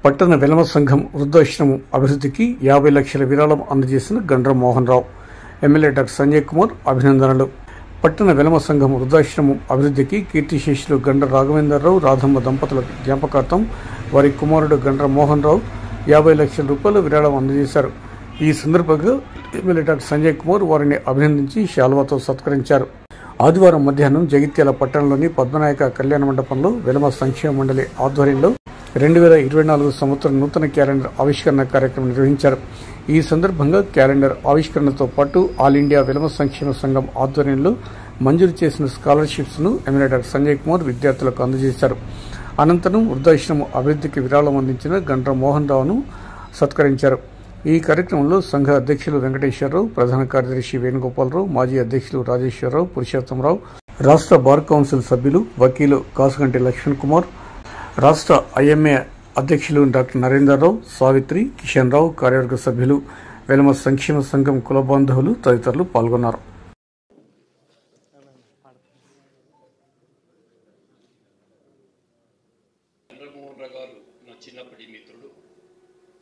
పట్టణ వెలమ సంఘం వృద్ధాశ్రమం అభివృద్ధికి 50 లక్షల విరాళం అందజేసిన గండ్ర మోహన్ రావు. ఎమ్మెల్యే డాక్టర్ సంజయ్ కుమార్ అభినందనలు. పట్టణ వెలమ సంఘం వృద్ధాశ్రమం అభివృద్ధికి కీర్తిశేషులు గండ్ర రాఘవేంద్రరావు, రాధమ్మ దంపతుల జ్ఞాపకార్థం వారి కుమారుడు గండ్ర మోహన్ రావు 50 లక్షల రూపాయల విరాళం అందజేశారు. ఈ సందర్భంగా ఎమ్మెల్యే డాక్టర్ సంజయ్ కుమార్ వారిని అభినందించి శాలువాతో సత్కరించారు. ఆదివారం మధ్యాహ్నం జగిత్యాల పట్టణంలోని పద్మనాయక కళ్యాణ మండపంలో వెలమ సంక్షేమ మండలి ఆధ్వర్యంలో 2024 సంవత్సరం నూతన క్యాలెండర్ ఆవిష్కరణ కార్యక్రమం నిర్వహించారు. ఈ సందర్భంగా క్యాలెండర్ ఆవిష్కరణతో పాటు ఆల్ ఇండియా వెలమ సంక్షేమ సంఘం ఆధ్వర్యంలో మంజూరు చేసిన స్కాలర్షిప్స్ ను ఎమ్మెల్యే డాక్టర్ సంజయ్ కుమార్ విద్యార్థులకు అందజేశారు. అనంతరం వృద్ధాశ్రమం అభివృద్ధికి విరాళం అందించిన గండ్ర మోహన్ రావును సత్కరించారు. ఈ కార్యక్రమంలో సంఘ అధ్యక్షులు వెంకటేశ్వరరావు, ప్రధాన కార్యదర్శి వేణుగోపాలరావు, మాజీ అధ్యక్షులు రాజేశ్వరరావు, పురుషోత్తమరావు, రాష్ట్ర బార్ కౌన్సిల్ సభ్యులు వకీలు కాసుగంటి లక్ష్మణ్ కుమార్, రాష్ట్ర ఐఎంఏ అధ్యక్షులు డాక్టర్ నరేందర్రావు, సావిత్రి, కిషన్ రావు, కార్యవర్గ సభ్యులు, వెలమ సంక్షేమ సంఘం కుల బాంధవులు తదితరులు పాల్గొన్నారు. చిన్నప్పటి మిత్రుడు.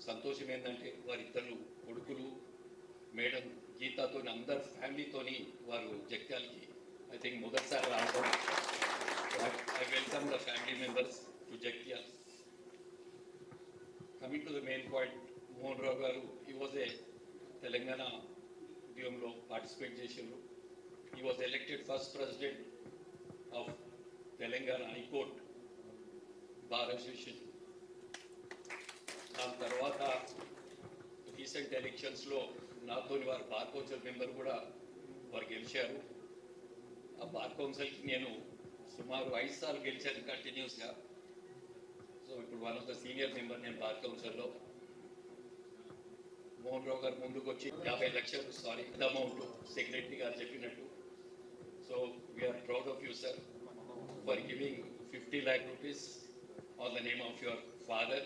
సంతోషం ఏంటంటే వారిద్దరు కొడుకులు మేడం గీతాతో అందరు ఫ్యామిలీతోని వారు జగిత్యాలకి ఐ థింక్ మొదటిసారి రావడం. I welcome the family members to Jagtial. Coming to the main point, Mohan Rao garu he was a Telangana ఉద్యమంలో పార్టిసిపేట్ చేసిండ్రు. He was elected first president of Telangana high court bar association. దాని తర్వాత రీసెంట్ ఎలక్షన్స్లో నాతో వారు బార్ కౌన్సిల్ మెంబర్ కూడా వారు గెలిచారు. ఆ బార్ కౌన్సిల్కి నేను సుమారు 5 సార్లు గెలిచాను కంటిన్యూస్గా. సో ఇప్పుడు one of the senior member నేను బార్ కౌన్సిల్లో. మోహన్ రావు గారు ముందుకు వచ్చి 50 లక్షలు అమౌంట్ సెక్రటరీ గారు చెప్పినట్టు. So we are proud of you sir for giving 50 lakh rupees on the name of your father.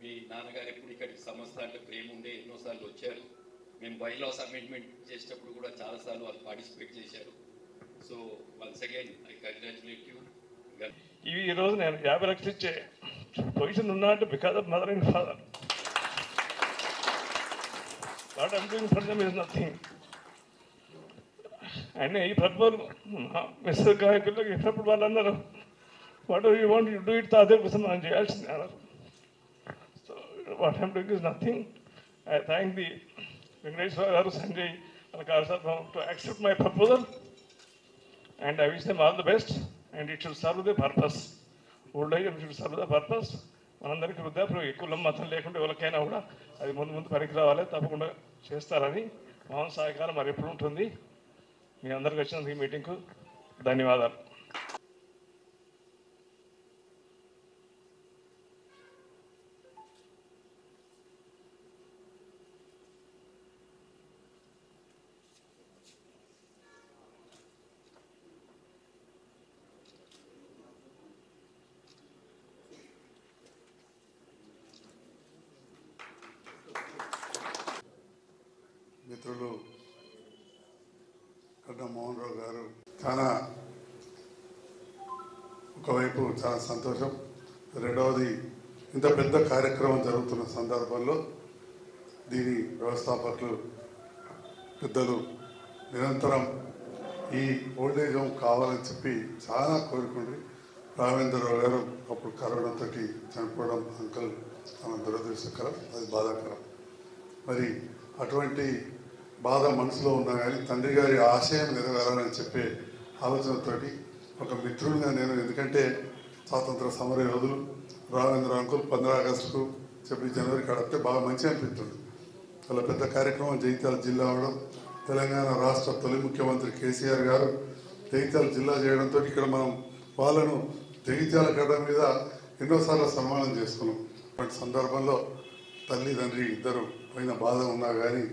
మీ నాన్నగారు ఎప్పుడు ఇక్కడికి సంస్థ అంటే ప్రేమ ఉండే ఎన్నోసార్లు వచ్చారు. మేము బైలాస్ అమెండ్మెంట్ చేసేటప్పుడు కూడా చాలాసార్లు వాళ్ళు పార్టిసిపేట్ చేశారు. So once again I congratulate you. ఈ రోజు నేను 50 లక్షలు ఇచ్చే పొజిషన్ ఉన్నా అంటే because of mother and father. What I'm doing for them is nothing. And ఈ పర్పల్ మిస్టర్ గాయకులకు ఎప్పుడు వాళ్ళు అన్నారు what you want you do it, అదే కోసం మనం చేయాల్సింది అన్నారు. What I am doing is nothing. I thank the Venkateshwara Garu, Sanjay and Karsatvam to accept my proposal, and I wish them all the best, and it should serve the purpose. Old age should serve the purpose. మనందరికీ వృద్ధాప్యం కులం మతం లేకుండా ఎవరికైనా కూడా అది ముందు పనికి రావాలి, తప్పకుండా చేస్తారని మౌన సహకారం మరి ఎప్పుడు ఉంటుంది. మీ అందరికి వచ్చినందుకు ఈ మీటింగ్కు ధన్యవాదాలు. మిత్రులు గండ్ర మోహన్ రావు గారు చాలా ఒకవైపు చాలా సంతోషం, రెండవది ఇంత పెద్ద కార్యక్రమం జరుగుతున్న సందర్భంలో దీని వ్యవస్థాపకులు పెద్దలు నిరంతరం ఈ ఓల్డేజ్ హోమ్ కావాలని చెప్పి చాలా కోరుకుంది. రాఘవేంద్రరావు గారు అప్పుడు కరోనాతో చనిపోవడం అంకల్ చాలా దురదృష్టకరం, అది బాధాకరం. మరి అటువంటి బాధ మనసులో ఉన్నా కానీ తండ్రి గారి ఆశయం నెరవేరాలని చెప్పే ఆలోచనతోటి ఒక మిత్రుడిగా నేను, ఎందుకంటే స్వాతంత్ర సమర యోధులు రాఘవేంద్ర అంకుల్ 15 ఆగస్టుకు చెప్పి జనవరి కడితే బాగా మంచి అనిపిస్తుంది. అలా పెద్ద కార్యక్రమం జగిత్యాల జిల్లా అవడం, తెలంగాణ రాష్ట్ర తొలి ముఖ్యమంత్రి కేసీఆర్ గారు జగిత్యాల జిల్లా చేయడంతో ఇక్కడ మనం వాళ్ళను జగిత్యాల గడ్డ మీద ఎన్నోసార్లు సన్మానం చేసుకున్నాం. అటువంటి సందర్భంలో తల్లి తండ్రి ఇద్దరు పోయిన బాధ ఉన్నా కానీ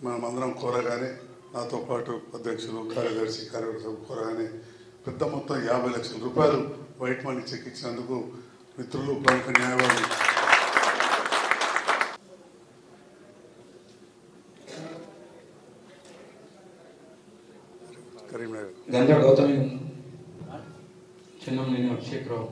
మనమందరం కోరగానే, నాతో పాటు అధ్యక్షులు కార్యదర్శి కార్యవర్గం కోరగానే పెద్ద మొత్తం 50 లక్షల రూపాయలు వైట్ మనీ చెక్ ఇచ్చినందుకు మిత్రులు ప్రముఖ న్యాయవాది కరీంనగర్ గంధ గౌతమి చిన్నం నేను అభిషేక్ రావు